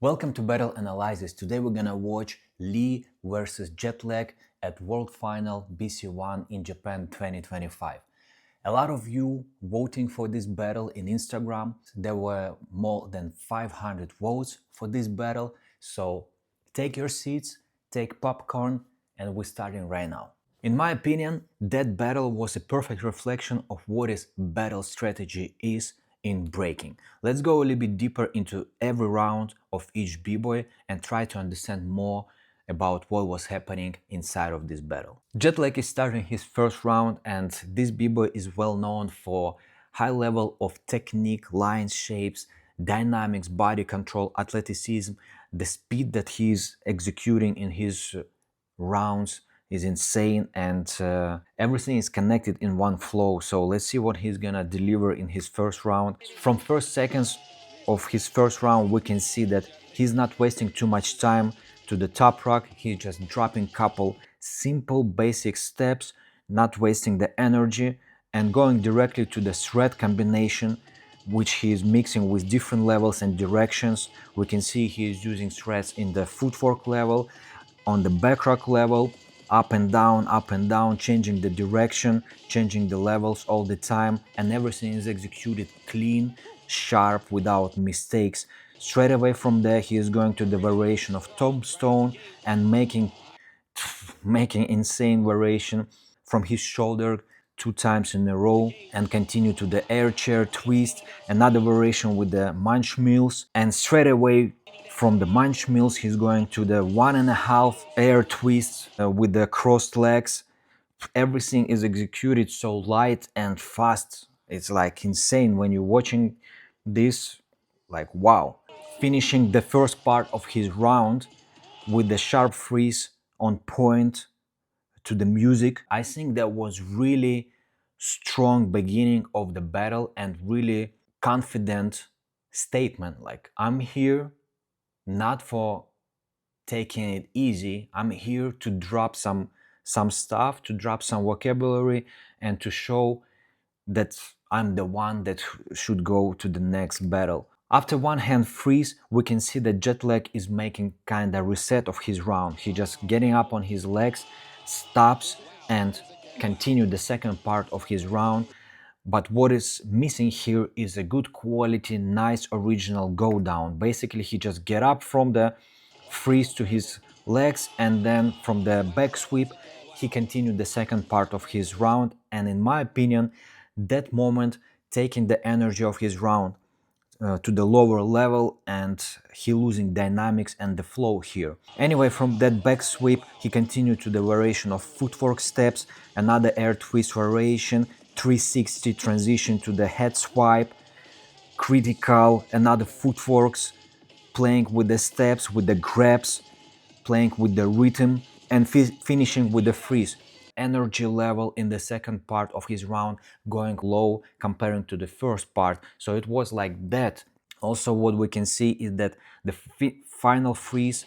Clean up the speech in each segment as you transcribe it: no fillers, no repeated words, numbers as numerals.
Welcome to Battle Analysis. Today we're gonna watch Lee versus Jetlag at World Final BC1 in Japan 2025. A lot of you voting for this battle in Instagram. There were more than 500 votes for this battle. So take your seats, take popcorn, and we're starting right now. In my opinion, that battle was a perfect reflection of what is battle strategy is in breaking. Let's go a little bit deeper into every round of each b-boy and try to understand more about what was happening inside of this battle. Jetlag is starting his first round, and this b-boy is well known for high level of technique, line shapes, dynamics, body control, athleticism. The speed that he's executing in his rounds is insane, and everything is connected in one flow. So let's see what he's gonna deliver in his first round. From first seconds of his first round, we can see that he's not wasting too much time to the top rock. He's just dropping couple simple basic steps, not wasting the energy, and going directly to the thread combination, which he is mixing with different levels and directions. We can see he is using threads in the footwork level, on the back rock level, up and down, changing the direction, changing the levels all the time, and everything is executed clean, sharp, without mistakes. Straight away from there, he is going to the variation of tombstone and making insane variation from his shoulder 2 times in a row, and continue to the air chair twist, another variation with the munch mills, and straight away from the munch mills he's going to the 1.5 air twists with the crossed legs. Everything is executed so light and fast, it's like insane when you're watching this, like wow. Finishing the first part of his round with the sharp freeze on point to the music. I think that was really strong beginning of the battle and really confident statement, like I'm here not for taking it easy, I'm here to drop some stuff, to drop some vocabulary, and to show that I'm the one that should go to the next battle. After one hand freeze, we can see that Jetlag is making kind of reset of his round. He just getting up on his legs, stops, and continue the second part of his round. But what is missing here is a good quality, nice original go down. Basically, he just get up from the freeze to his legs, and then from the back sweep, he continued the second part of his round. And in my opinion, that moment taking the energy of his round to the lower level, and he losing dynamics and the flow here. Anyway, from that back sweep, he continued to the variation of footwork steps, another air twist variation, 360 transition to the head swipe, critical, another footworks, playing with the steps, with the grabs, playing with the rhythm, and finishing with the freeze. Energy level in the second part of his round going low comparing to the first part, so it was like that. Also, what we can see is that the final freeze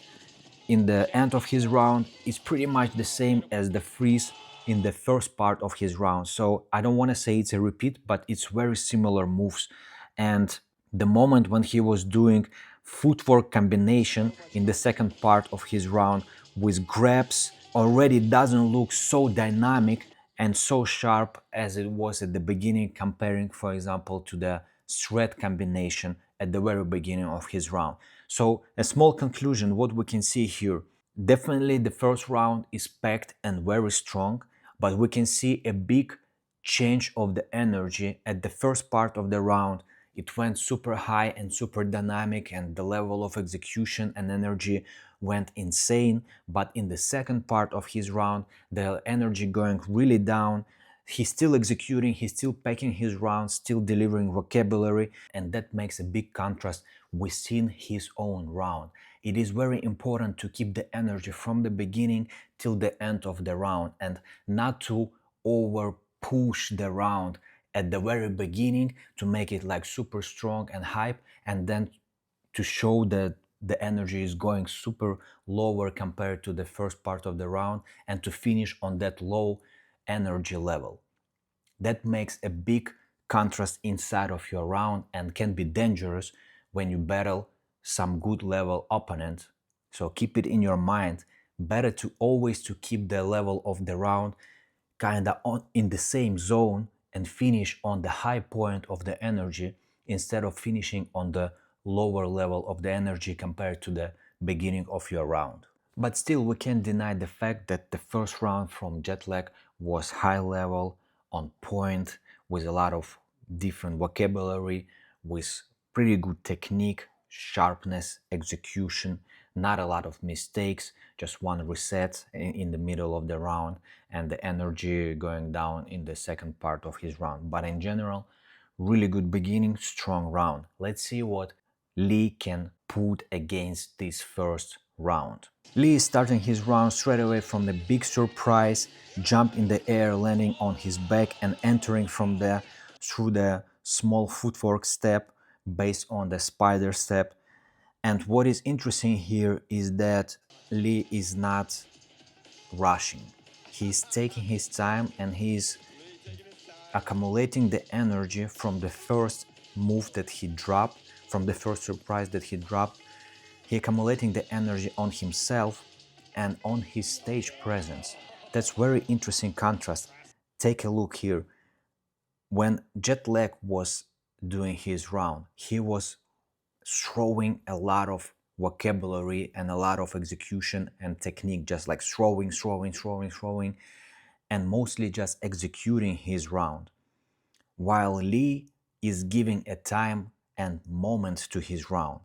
in the end of his round is pretty much the same as the freeze in the first part of his round. So I don't want to say it's a repeat, but it's very similar moves. And the moment when he was doing footwork combination in the second part of his round with grabs already doesn't look so dynamic and so sharp as it was at the beginning, comparing, for example, to the thread combination at the very beginning of his round. So a small conclusion, what we can see here, definitely the first round is packed and very strong, but we can see a big change of the energy at the first part of the round. It went super high and super dynamic, and the level of execution and energy went insane. But in the second part of his round, the energy going really down. He's still executing, he's still packing his rounds, still delivering vocabulary, and that makes a big contrast within his own round. It is very important to keep the energy from the beginning till the end of the round, and not to over push the round at the very beginning to make it like super strong and hype, and then to show that the energy is going super lower compared to the first part of the round, and to finish on that low energy level. That makes a big contrast inside of your round and can be dangerous when you battle some good level opponent. So keep it in your mind. Better to always to keep the level of the round kinda in the same zone and finish on the high point of the energy instead of finishing on the lower level of the energy compared to the beginning of your round. But still, we can't deny the fact that the first round from Jetlag was high level, on point, with a lot of different vocabulary, with pretty good technique, sharpness, execution, not a lot of mistakes, just one reset in the middle of the round, and the energy going down in the second part of his round. But in general, really good beginning, strong round. Let's see what Lee can put against this first round. Lee is starting his round straight away from a big surprise, jump in the air, landing on his back and entering from there through the small footwork step based on the spider step. And what is interesting here is that Lee is not rushing. He's taking his time and he's accumulating the energy from the first move that he dropped, from the first surprise that he dropped. He accumulating the energy on himself and on his stage presence. That's very interesting contrast. Take a look here. When Jetlag was doing his round, he was throwing a lot of vocabulary and a lot of execution and technique, just like throwing, and mostly just executing his round. While Lee is giving a time and moment to his round.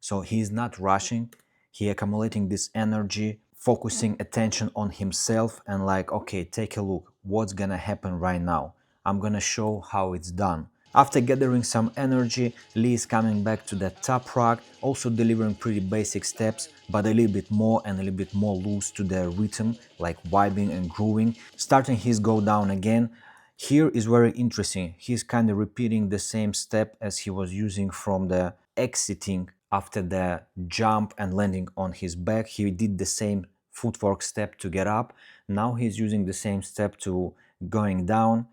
So he is not rushing, he accumulating this energy, focusing attention on himself and like, okay, take a look, what's gonna happen right now? I'm gonna show how it's done. After gathering some energy, Lee is coming back to the top rock, also delivering pretty basic steps, but a little bit more and a little bit more loose to the rhythm, like vibing and grooving. Starting his go down again. Here is very interesting. He's kind of repeating the same step as he was using from the exiting after the jump and landing on his back. He did the same footwork step to get up. Now he's using the same step to going down.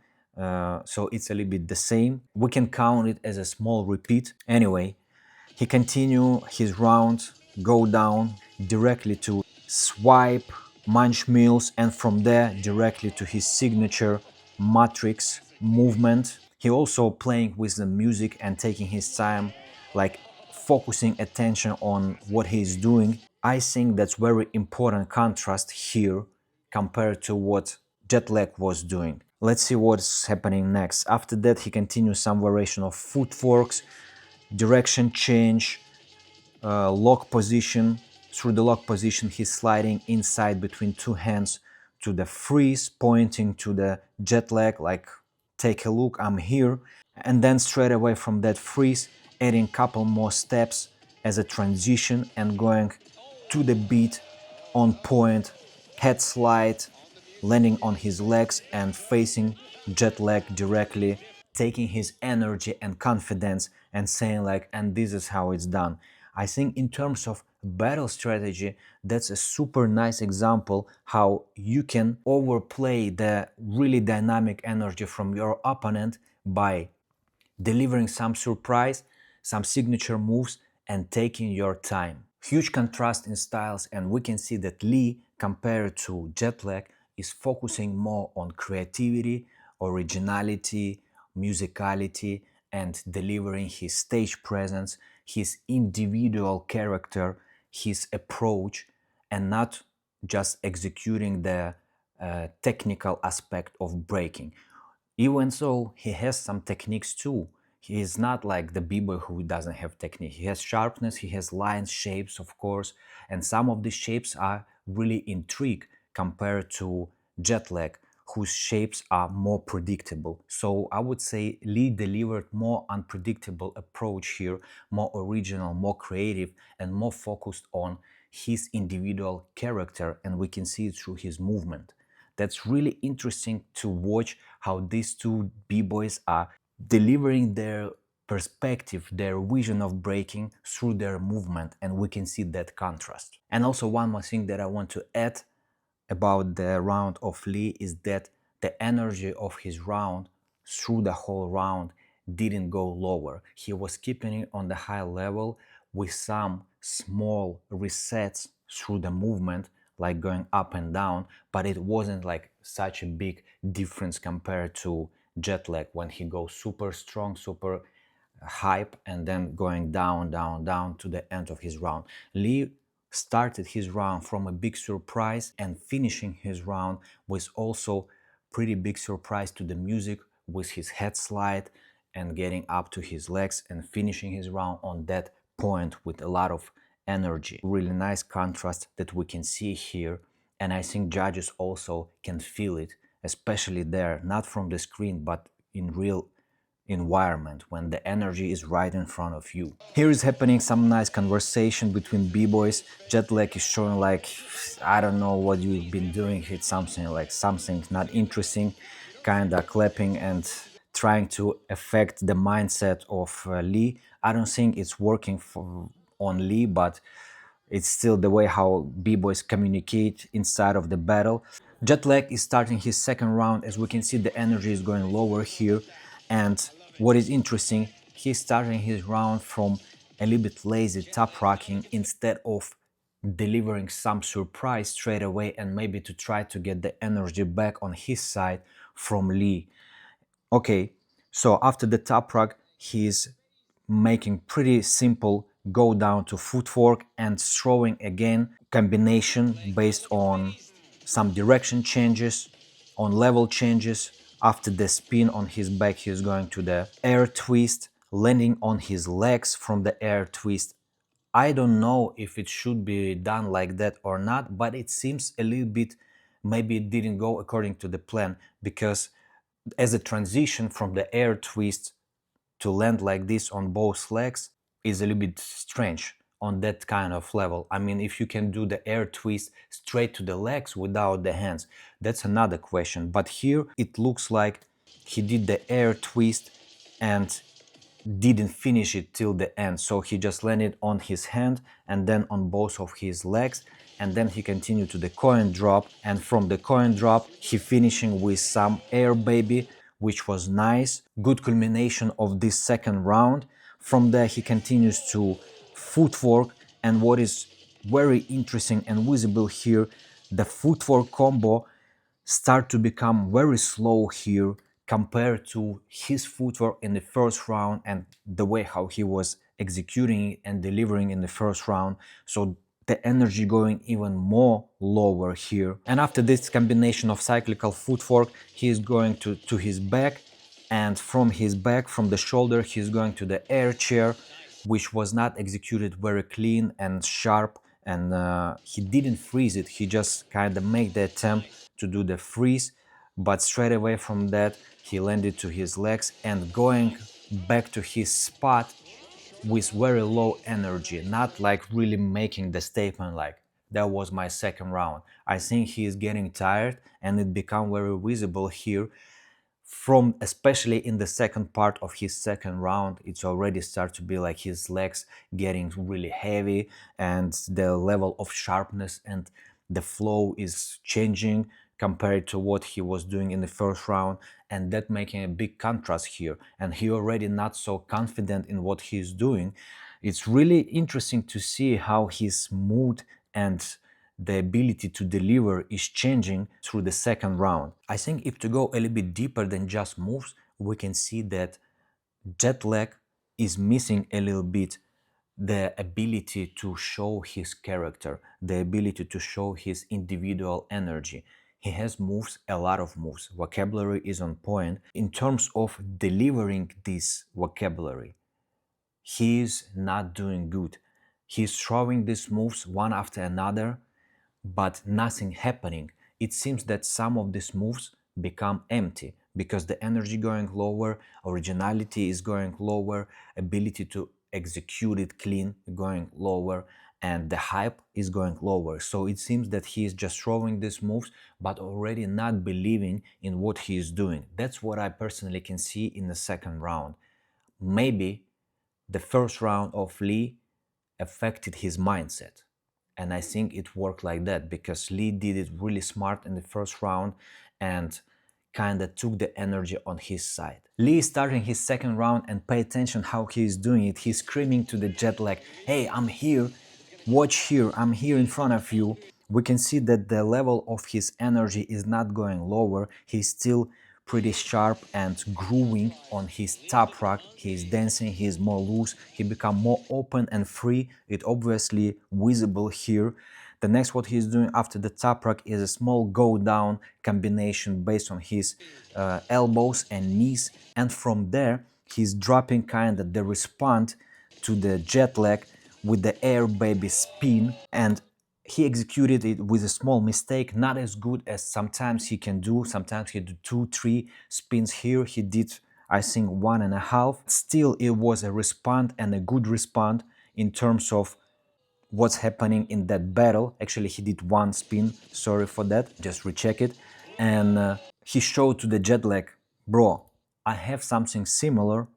So it's a little bit the same. We can count it as a small repeat. Anyway, he continue his round, go down directly to swipe, munch meals, and from there directly to his signature matrix movement. He also playing with the music and taking his time, like focusing attention on what he's doing. I think that's very important contrast here compared to what Jetlag was doing. Let's see what's happening next. After that, he continues some variation of footworks, direction change, lock position. Through the lock position, he's sliding inside between two hands to the freeze, pointing to the Jetlag, like, take a look, I'm here. And then straight away from that freeze, adding a couple more steps as a transition and going to the beat on point, head slide, landing on his legs and facing Jetlag directly, taking his energy and confidence and saying like, and this is how it's done. I think in terms of battle strategy, that's a super nice example how you can overplay the really dynamic energy from your opponent by delivering some surprise, some signature moves, and taking your time. Huge contrast in styles, and we can see that Lee, compared to Jetlag, is focusing more on creativity, originality, musicality, and delivering his stage presence, his individual character, his approach, and not just executing the technical aspect of breaking. Even so, he has some techniques too. He is not like the b-boy who doesn't have technique. He has sharpness, he has lines, shapes, of course, and some of these shapes are really intrigue compared to Jetlag, whose shapes are more predictable. So I would say Lee delivered more unpredictable approach here, more original, more creative, and more focused on his individual character, and we can see it through his movement. That's really interesting to watch how these two b-boys are delivering their perspective, their vision of breaking through their movement, and we can see that contrast. And also one more thing that I want to add about the round of Lee is that the energy of his round through the whole round didn't go lower. He was keeping it on the high level with some small resets through the movement, like going up and down, but it wasn't like such a big difference compared to Jetlag when he goes super strong, super hype, and then going down, down, down to the end of his round. Lee started his round from a big surprise, and finishing his round was also pretty big surprise to the music with his head slide and getting up to his legs and finishing his round on that point with a lot of energy. Really nice contrast that we can see here, and I think judges also can feel it, especially there, not from the screen but in real environment when the energy is right in front of you. Here is happening some nice conversation between b-boys. Jetlag is showing like, I don't know what you've been doing, it's something like something not interesting, kinda clapping and trying to affect the mindset of Lee. I don't think it's working on Lee, but it's still the way how b-boys communicate inside of the battle. Jetlag is starting his second round. As we can see, the energy is going lower here, and what is interesting, he's starting his round from a little bit lazy top rocking instead of delivering some surprise straight away and maybe to try to get the energy back on his side from Lee. Okay, so after the top rock, he's making pretty simple go down to footwork and throwing again combination based on some direction changes, on level changes. After the spin on his back, he's going to the air twist, landing on his legs from the air twist. I don't know if it should be done like that or not, but it seems a little bit maybe it didn't go according to the plan, because as a transition from the air twist to land like this on both legs is a little bit strange on that kind of level. I mean, if you can do the air twist straight to the legs without the hands, that's another question. But here it looks like he did the air twist and didn't finish it till the end. So he just landed on his hand and then on both of his legs, and then he continued to the coin drop, and from the coin drop he finishing with some air baby, which was nice. Good culmination of this second round. From there he continues to footwork, and what is very interesting and visible here, the footwork combo start to become very slow here compared to his footwork in the first round and the way how he was executing it and delivering in the first round. So the energy going even more lower here. And after this combination of cyclical footwork, he is going to his back, and from his back, from the shoulder, he's going to the air chair, which was not executed very clean and sharp, and he didn't freeze it. He just kind of made the attempt to do the freeze, but straight away from that he landed to his legs and going back to his spot with very low energy, not like really making the statement like that was my second round. I think he is getting tired, and it become very visible here from, especially in the second part of his second round. It's already start to be like his legs getting really heavy, and the level of sharpness and the flow is changing compared to what he was doing in the first round, and that making a big contrast here, and he already not so confident in what he's doing. It's really interesting to see how his mood and the ability to deliver is changing through the second round. I think if to go a little bit deeper than just moves, we can see that Jetlag is missing a little bit the ability to show his character, the ability to show his individual energy. He has moves, a lot of moves. Vocabulary is on point. In terms of delivering this vocabulary, he is not doing good. He's throwing these moves one after another, but nothing happening. It seems that some of these moves become empty because the energy going lower, originality is going lower, ability to execute it clean going lower, and the hype is going lower. So it seems that he is just throwing these moves but already not believing in what he is doing. That's what I personally can see in the second round. Maybe the first round of Lee affected his mindset. And I think it worked like that because Lee did it really smart in the first round and kinda took the energy on his side. Lee is starting his second round, and pay attention how he is doing it. He's screaming to the Jetlag, "Hey, I'm here, watch here, I'm here in front of you." We can see that the level of his energy is not going lower. He's still pretty sharp and grooving on his top rock. He's dancing, he's more loose, he become more open and free. It obviously visible here. The next what he's doing after the top rock is a small go down combination based on his elbows and knees, and from there he's dropping kind of the response to the jet lag with the air baby spin, and he executed it with a small mistake, not as good as sometimes he can do. Sometimes he do 2-3 spins. Here he did, I think, 1.5. Still, it was a response, and a good response in terms of what's happening in that battle. Actually, he did one spin, sorry for that, just recheck it. And he showed to the jet lag, "Bro, I have something similar,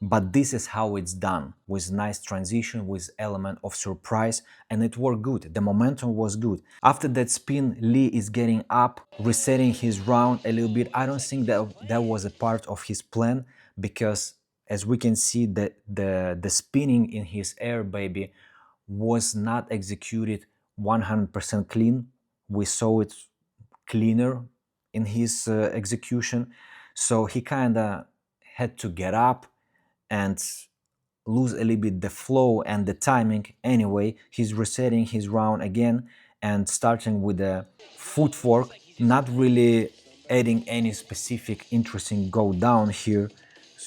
but this is how it's done, with nice transition, with element of surprise," and it worked good. The momentum was good. After that spin, Lee is getting up, resetting his round a little bit. I don't think that that was a part of his plan, because as we can see, the spinning in his air baby was not executed 100% clean. We saw it cleaner in his execution, so he kind of had to get up and lose a little bit the flow and the timing. Anyway, he's resetting his round again and starting with a footwork, not really adding any specific interesting go down here.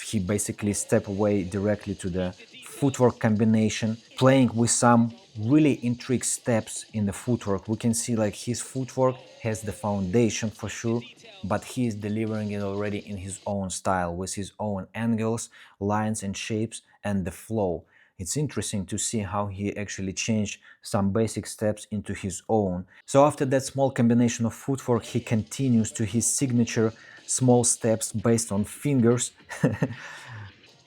He basically step away directly to the footwork combination, playing with some really intrigued steps in the footwork. We can see like his footwork has the foundation for sure, but he is delivering it already in his own style, with his own angles, lines and shapes, and the flow. It's interesting to see how he actually changed some basic steps into his own. So after that small combination of footwork, he continues to his signature small steps based on fingers.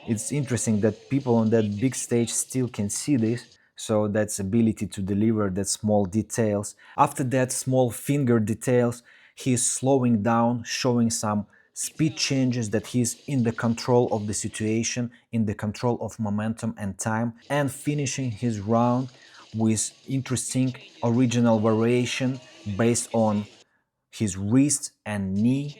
It's interesting that people on that big stage still can see this, so that's ability to deliver that small details. After that small finger details, he's slowing down, showing some speed changes, that he's in the control of the situation, in the control of momentum and time, and finishing his round with interesting original variation based on his wrist and knee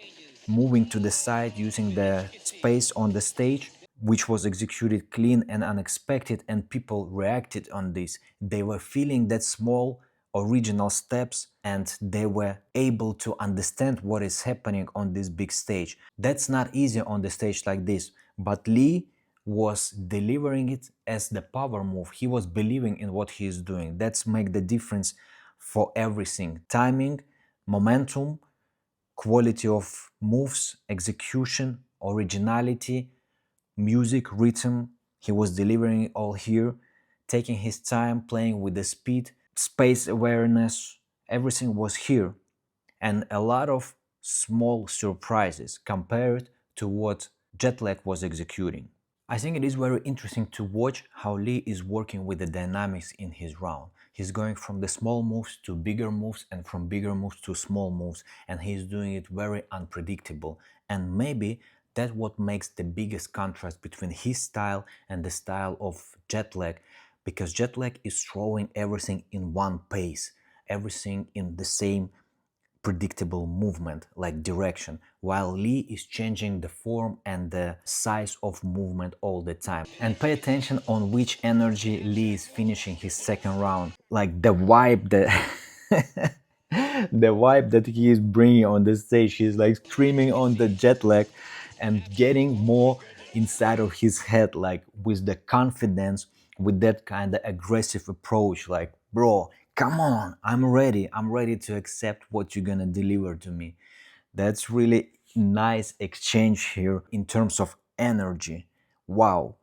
moving to the side using the space on the stage, which was executed clean and unexpected, and people reacted on this. They were feeling that small original steps, and they were able to understand what is happening on this big stage. That's not easy on the stage like this, but Lee was delivering it as the power move. He was believing in what he is doing. That's make the difference for everything: timing, momentum, quality of moves, execution, originality, music, rhythm. He was delivering it all here, taking his time, playing with the speed, space awareness. Everything was here, and a lot of small surprises compared to what Jetlag was executing. I think it is very interesting to watch how Lee is working with the dynamics in his round. He's going from the small moves to bigger moves, and from bigger moves to small moves, and he's doing it very unpredictable. And maybe that's what makes the biggest contrast between his style and the style of Jetlag, because Jetlag is throwing everything in one pace, everything in the same predictable movement, like direction, while Lee is changing the form and the size of movement all the time. And pay attention on which energy Lee is finishing his second round, like the vibe that the vibe that he is bringing on the stage. He's like screaming on the jet lag and getting more inside of his head, like with the confidence, with that kind of aggressive approach, like, "Bro, come on, I'm ready to accept what you're gonna deliver to me." That's really nice exchange here in terms of energy. Wow.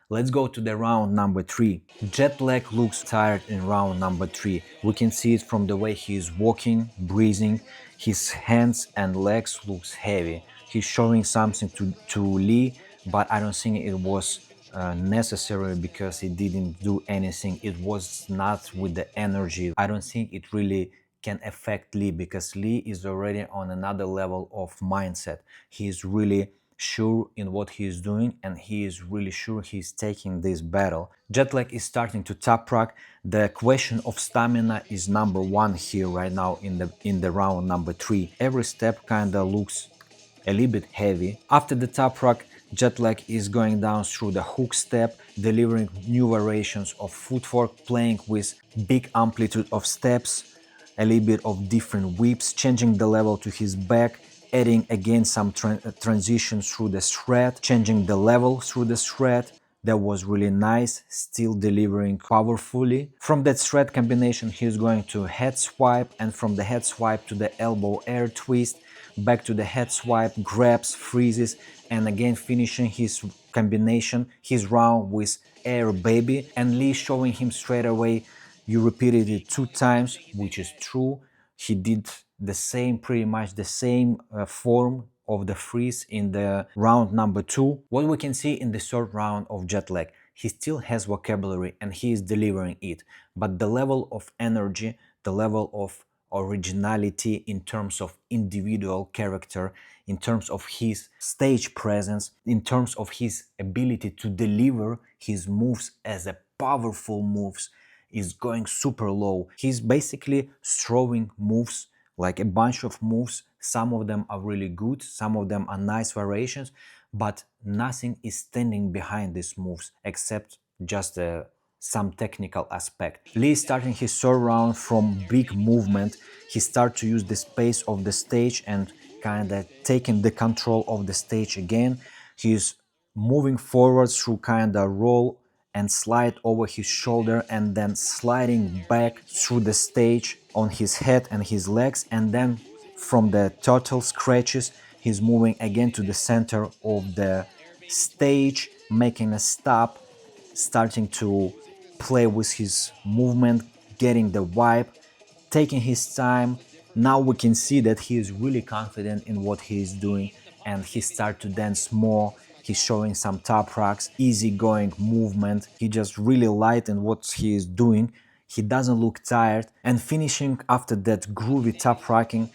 Let's go to the round number 3. Jetlag looks tired in round number 3. We can see it from the way he is walking, breathing. His hands and legs looks heavy. He's showing something to Lee, but I don't think it was necessary, because he didn't do anything. It was not with the energy. I don't think it really can affect Lee, because Lee is already on another level of mindset. He is really sure in what he is doing, and he is really sure he's taking this battle. Jetlag is starting to top rock. The question of stamina is number one here right now in the round number 3. Every step kinda looks a little bit heavy. After the top rock, Jetlag is going down through the hook step, delivering new variations of footwork, playing with big amplitude of steps, a little bit of different whips, changing the level to his back, adding again some transitions through the thread, changing the level through the thread. That was really nice, still delivering powerfully. From that thread combination, he's going to head swipe, and from the head swipe to the elbow air twist, back to the head swipe, grabs, freezes, and again finishing his combination, his round with air baby. And Lee showing him straight away, you repeated it 2 times, which is true. He did the same, pretty much the same form of the freeze in the round number 2. What we can see in the third round of Jetlag, he still has vocabulary and he is delivering it, but the level of energy, the level of originality in terms of individual character, in terms of his stage presence, in terms of his ability to deliver his moves as a powerful moves, is going super low. He's basically throwing moves, like a bunch of moves. Some of them are really good, some of them are nice variations, but nothing is standing behind these moves except just some technical aspect. Lee starting his third round from big movement. He started to use the space of the stage and kind of taking the control of the stage again. He's moving forward through kind of roll and slide over his shoulder, and then sliding back through the stage on his head and his legs, and then from the turtle scratches he's moving again to the center of the stage, making a stop, starting to play with his movement, getting the vibe, taking his time. Now we can see that he is really confident in what he is doing, and he starts to dance more. He's showing some top rocks, easygoing movement. He just really light in what he is doing. He doesn't look tired, and finishing after that groovy top rocking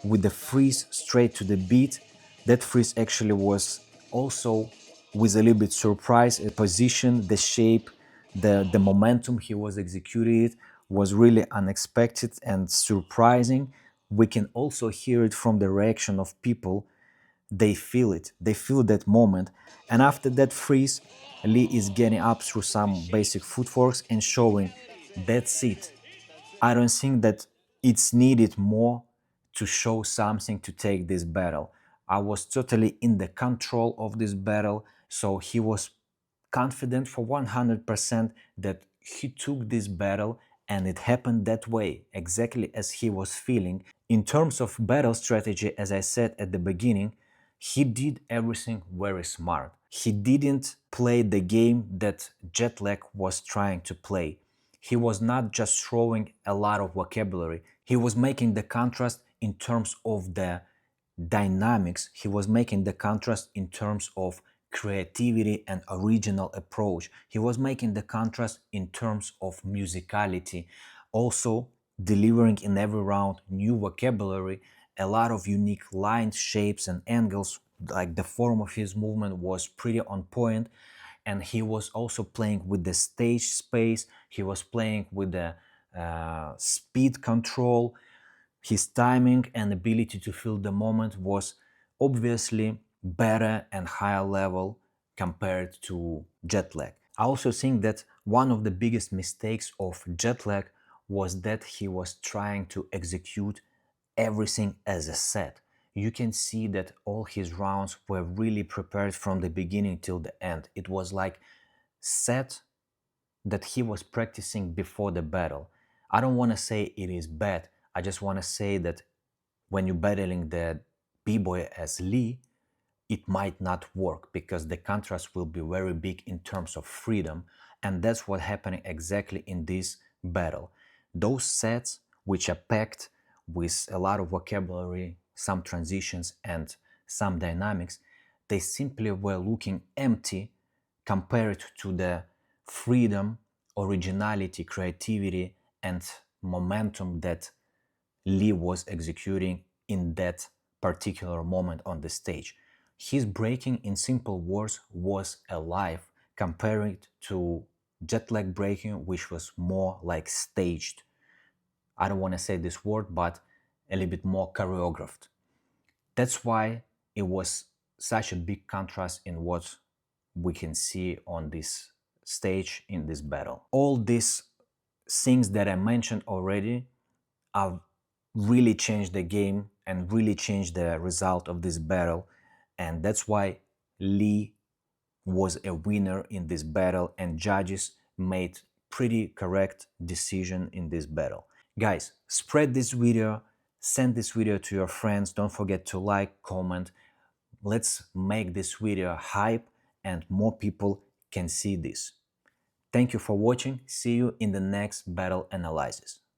with the freeze straight to the beat. That freeze actually was also with a little bit surprise. The position, the shape, the momentum he was executing it was really unexpected and surprising. We can also hear it from the reaction of people. They feel it, they feel that moment. And after that freeze, Lee is getting up through some basic footworks and showing that's it. I don't think that it's needed more to show something to take this battle. I was totally in the control of this battle, so he was confident for 100% that he took this battle, and it happened that way, exactly as he was feeling. In terms of battle strategy, as I said at the beginning, he did everything very smart. He didn't play the game that Jetlag was trying to play. He was not just throwing a lot of vocabulary, he was making the contrast in terms of the dynamics, he was making the contrast in terms of creativity and original approach. He was making the contrast in terms of musicality, also delivering in every round new vocabulary, a lot of unique lines, shapes, and angles. Like the form of his movement was pretty on point, and he was also playing with the stage space. He was playing with the speed control. His timing and ability to feel the moment was obviously better and higher level compared to Jetlag. I also think that one of the biggest mistakes of Jetlag was that he was trying to execute everything as a set. You can see that all his rounds were really prepared from the beginning till the end. It was like set that he was practicing before the battle. I don't want to say it is bad. I just want to say that when you're battling the b-boy as Lee, it might not work because the contrast will be very big in terms of freedom, and that's what happening exactly in this battle. Those sets which are packed with a lot of vocabulary, some transitions, and some dynamics, they simply were looking empty compared to the freedom, originality, creativity, and momentum that Lee was executing in that particular moment on the stage. His breaking, in simple words, was alive comparing to Jetlag breaking, which was more like staged. I don't want to say this word, but a little bit more choreographed. That's why it was such a big contrast in what we can see on this stage in this battle. All these things that I mentioned already have really changed the game and really changed the result of this battle, and that's why Lee was a winner in this battle and judges made pretty correct decision in this battle. Guys, spread this video, send this video to your friends, don't forget to like, comment. Let's make this video hype and more people can see this. Thank you for watching, see you in the next battle analysis.